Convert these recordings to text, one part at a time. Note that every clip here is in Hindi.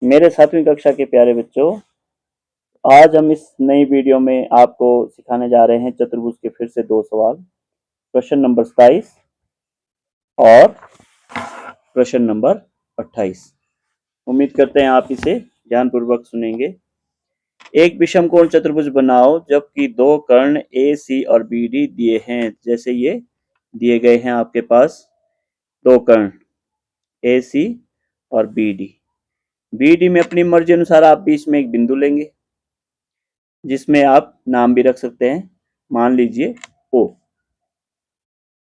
मेरे 7वीं कक्षा के प्यारे बच्चों, आज हम इस नई वीडियो में आपको सिखाने जा रहे हैं चतुर्भुज के फिर से 2 सवाल। प्रश्न नंबर 27 और प्रश्न नंबर 28। उम्मीद करते हैं आप इसे ध्यानपूर्वक सुनेंगे। एक विषमकोण चतुर्भुज बनाओ जबकि 2 कर्ण ए, सी और बी, डी दिए हैं। जैसे ये दिए गए हैं आपके पास 2 कर्ण ए, सी और बी, डी। बी, डी में अपनी मर्जी अनुसार आप बीच में एक बिंदु लेंगे जिसमें आप नाम भी रख सकते हैं, मान लीजिए ओ।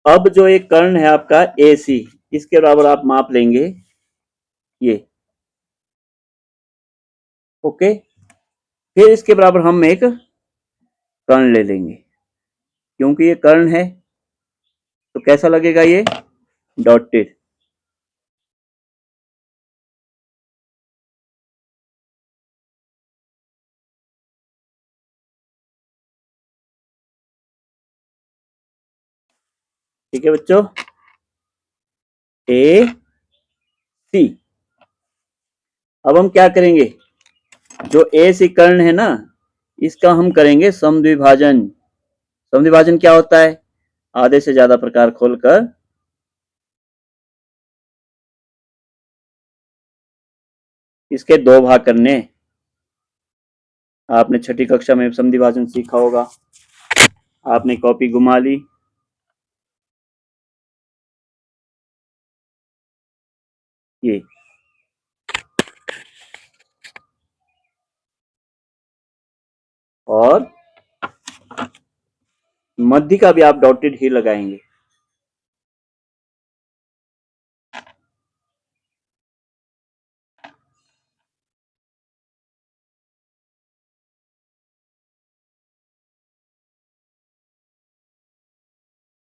अब जो एक कर्ण है आपका ए सी, इसके बराबर आप माप लेंगे ये, ओके। फिर इसके बराबर हम एक कर्ण ले लेंगे, क्योंकि ये कर्ण है तो कैसा लगेगा ये, डॉटेड। ठीक है बच्चों, ए सी। अब हम क्या करेंगे, जो ए सी कर्ण है ना, इसका हम करेंगे समद्विभाजन। समद्विभाजन क्या होता है, आधे से ज्यादा प्रकार खोलकर इसके 2 भाग करने। आपने 6ठी कक्षा में समद्विभाजन सीखा होगा, आपने कॉपी घुमा ली, ये और मध्य का भी आप डॉटेड ही लगाएंगे।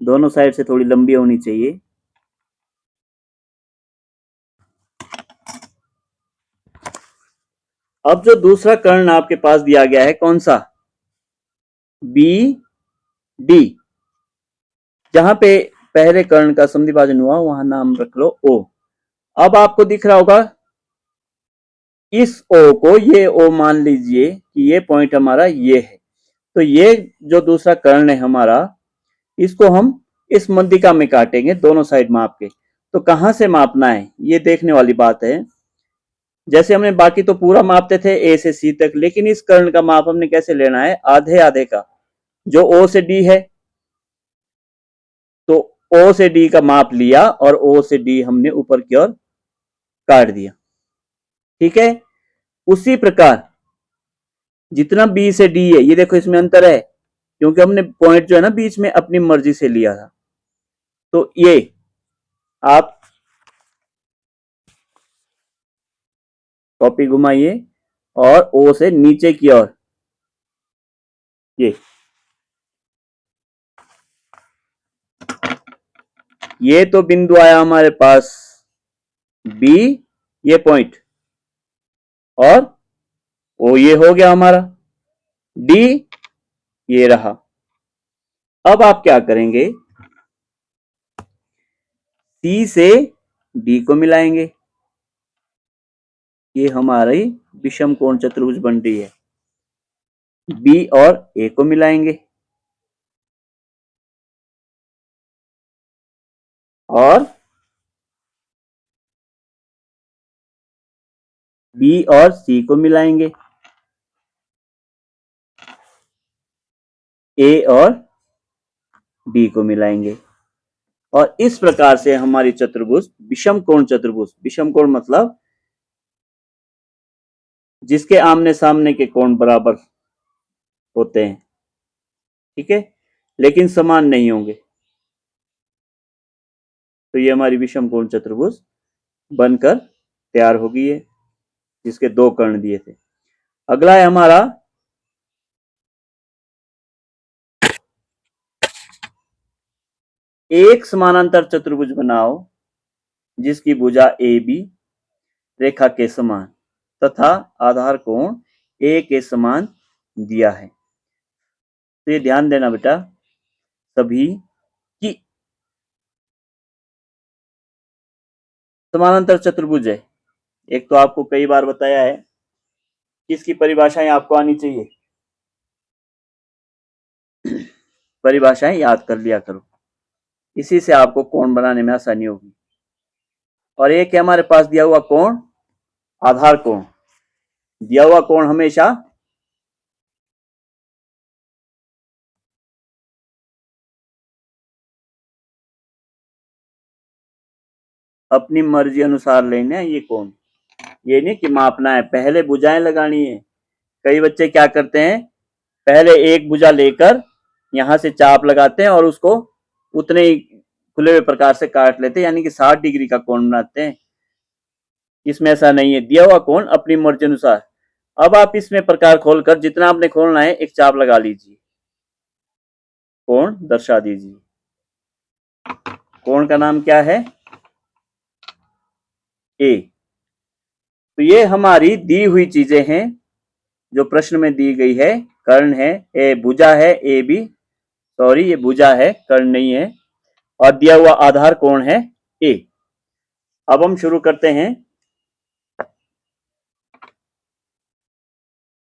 दोनों साइड से थोड़ी लंबी होनी चाहिए। अब जो दूसरा कर्ण आपके पास दिया गया है, कौन सा, बी डी, जहां पे पहले कर्ण का समद्विभाजन हुआ वहां नाम रख लो ओ। अब आपको दिख रहा होगा इस ओ को, ये ओ मान लीजिए कि ये पॉइंट हमारा ये है, तो ये जो दूसरा कर्ण है हमारा, इसको हम इस मध्यिका में काटेंगे दोनों साइड माप के। तो कहां से मापना है ये देखने वाली बात है। जैसे हमने बाकी तो पूरा मापते थे ए से सी तक, लेकिन इस कर्ण का माप हमने कैसे लेना है, आधे आधे का। जो ओ से डी है तो ओ से डी का माप लिया और ओ से डी हमने ऊपर की ओर काट दिया, ठीक है। उसी प्रकार जितना बी से डी है, ये देखो इसमें अंतर है, क्योंकि हमने पॉइंट जो है ना बीच में अपनी मर्जी से लिया था। तो ये आप कॉपी घुमाइए और ओ से नीचे की ओर, ये तो बिंदु आया हमारे पास बी, ये पॉइंट, और ओ ये हो गया हमारा डी, ये रहा। अब आप क्या करेंगे, सी से डी को मिलाएंगे, ये हमारी विषम कोण चतुर्भुज बन रही है। बी और ए को मिलाएंगे और बी और सी को मिलाएंगे, ए और डी को मिलाएंगे, और इस प्रकार से हमारी चतुर्भुज विषम कोण चतुर्भुज, विषम कोण मतलब जिसके आमने सामने के कोण बराबर होते हैं, ठीक है, लेकिन समान नहीं होंगे, तो ये हमारी विषम कोण चतुर्भुज बनकर तैयार हो गई है, जिसके 2 कर्ण दिए थे। अगला है हमारा एक समानांतर चतुर्भुज बनाओ जिसकी भुजा ए बी रेखा के समान तथा आधार कोण ए के समान दिया है। तो ये ध्यान देना बेटा सभी कि समानांतर चतुर्भुज है, एक तो आपको कई बार बताया है कि इसकी परिभाषाएं आपको आनी चाहिए, परिभाषाएं याद कर लिया करो, इसी से आपको कोण बनाने में आसानी होगी। और एक है हमारे पास दिया हुआ कोण, आधार कोण। दिया हुआ कोण हमेशा अपनी मर्जी अनुसार लेना है। ये कोण, ये नहीं कि मापना है, पहले भुजाएं लगानी है। कई बच्चे क्या करते हैं, पहले एक भुजा लेकर यहां से चाप लगाते हैं और उसको उतने ही खुले हुए प्रकार से काट लेते हैं, यानी कि 60 डिग्री का कोण बनाते हैं। इसमें ऐसा नहीं है, दिया हुआ कोण अपनी मर्जी अनुसार। अब आप इसमें प्रकार खोलकर जितना आपने खोलना है एक चाप लगा लीजिए, कोण दर्शा दीजिए। कोण का नाम क्या है, ए। तो ये हमारी दी हुई चीजें हैं जो प्रश्न में दी गई है। कर्ण है, ए भुजा है, ए बी, सॉरी ये भुजा है, कर्ण नहीं है। और दिया हुआ आधार कोण है ए। अब हम शुरू करते हैं।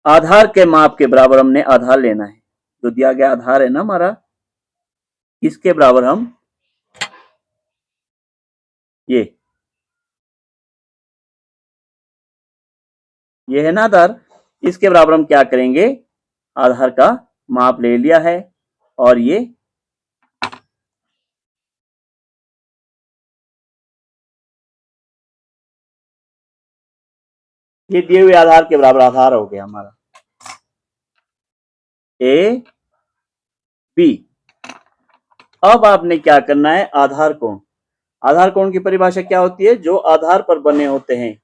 आधार के माप के बराबर हमने आधार लेना है। जो दिया गया आधार है ना हमारा, इसके बराबर हम ये है ना आधार, इसके बराबर हम क्या करेंगे, आधार का माप ले लिया है। और ये दिए हुए आधार के बराबर आधार हो गया हमारा ए बी। अब आपने क्या करना है, आधार कोण। आधार कोण की परिभाषा क्या होती है, जो आधार पर बने होते हैं।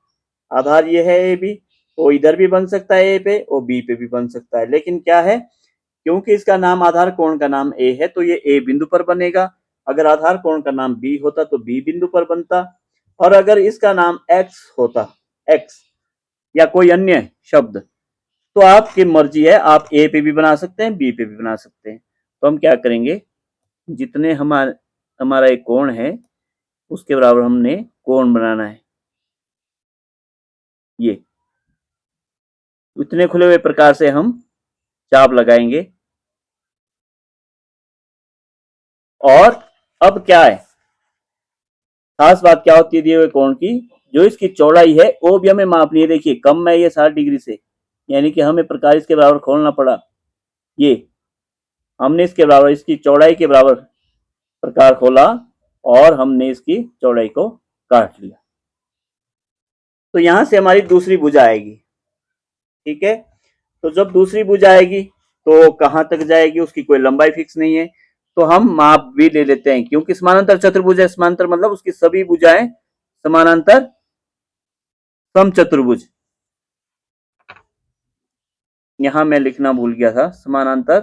आधार ये है ए बी, वो इधर भी बन सकता है ए पे, वो बी पे भी बन सकता है। लेकिन क्या है, क्योंकि इसका नाम आधार कोण का नाम ए है तो ये ए बिंदु पर बनेगा। अगर आधार कोण का नाम बी होता तो बी बिंदु पर बनता। और अगर इसका नाम एक्स होता, एक्स या कोई अन्य शब्द, तो आपकी मर्जी है, आप ए पे भी बना सकते हैं, बी पे भी बना सकते हैं। तो हम क्या करेंगे, जितने हमारा एक कोण है उसके बराबर हमने कोण बनाना है। ये इतने खुले हुए प्रकार से हम चाप लगाएंगे। और अब क्या है, खास बात क्या होती है दिए हुए कोण की, जो इसकी चौड़ाई है वो भी हमें मापनी है। देखिए कम है ये 60 डिग्री से, यानी कि हमें प्रकार इसके बराबर खोलना पड़ा। ये हमने इसके बराबर, इसकी चौड़ाई के बराबर प्रकार खोला और हमने इसकी चौड़ाई को काट लिया। तो यहां से हमारी दूसरी भुजा आएगी। ठीक है, तो जब दूसरी भुजा आएगी तो कहां तक जाएगी, उसकी कोई लंबाई फिक्स नहीं है। तो हम माप भी ले लेते हैं, क्योंकि समानांतर चतुर्भुज है। समानांतर मतलब उसकी सभी भुजाएं समानांतर समचतुर्भुज। यहां मैं लिखना भूल गया था, समानांतर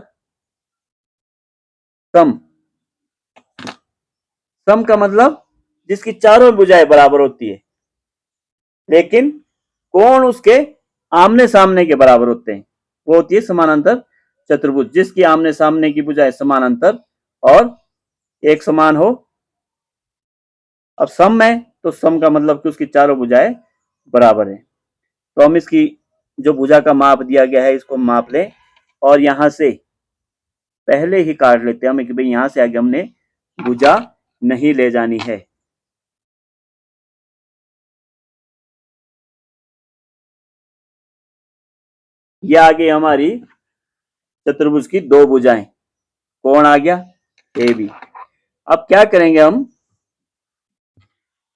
सम। सम का मतलब जिसकी चारों भुजाएं बराबर होती है, लेकिन कोण उसके आमने सामने के बराबर होते हैं, वो होती है समानांतर चतुर्भुज। जिसकी आमने सामने की भुजाएं समानांतर और एक समान हो। अब सम है तो सम का मतलब कि उसकी चारों भुजाएं बराबर है। तो हम इसकी जो भुजा का माप दिया गया है इसको माप लें और यहां से पहले ही काट लेते हैं हम कि भाई यहां से आगे हमने भुजा नहीं ले जानी है। ये आ गई हमारी चतुर्भुज की दो भुजाएं, कोण आ गया ए बी। अब क्या करेंगे हम,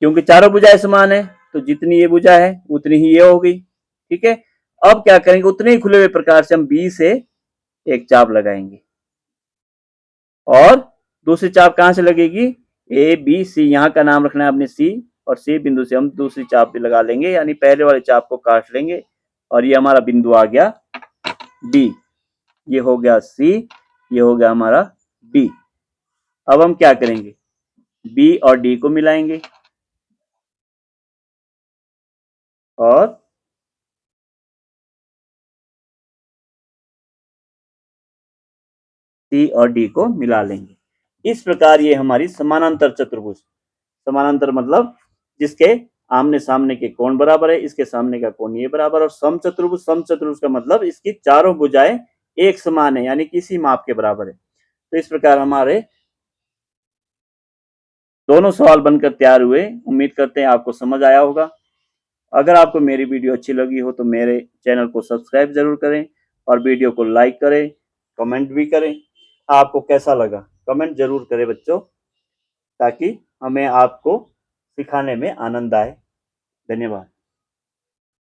क्योंकि चारों भुजाएं समान है तो जितनी ये भुजा है उतनी ही ये हो गई। ठीक है, अब क्या करेंगे, उतने ही खुले हुए प्रकार से हम बी से एक चाप लगाएंगे। और दूसरी चाप कहां से लगेगी, ए बी सी, यहां का नाम रखना है अपने सी, और सी बिंदु से हम दूसरी चाप भी लगा लेंगे, यानी पहले वाले चाप को काट लेंगे और ये हमारा बिंदु आ गया डी। ये हो गया सी, ये हो गया हमारा डी। अब हम क्या करेंगे, बी और डी को मिलाएंगे और सी और डी को मिला लेंगे। इस प्रकार ये हमारी समानांतर चतुर्भुज, समानांतर मतलब जिसके आमने सामने के कोण बराबर है, इसके सामने का कोण ये बराबर, और समचतुर्भुज का मतलब इसकी चारों भुजाएं एक समान है, यानी किसी माप के बराबर है। तो इस प्रकार हमारे दोनों सवाल बनकर तैयार हुए। उम्मीद करते हैं आपको समझ आया होगा। अगर आपको मेरी वीडियो अच्छी लगी हो तो मेरे चैनल को सब्सक्राइब जरूर करें और वीडियो को लाइक करें, कमेंट भी करें। आपको कैसा लगा कमेंट जरूर करें बच्चों, ताकि हमें आपको सिखाने में आनंद आए। धन्यवाद।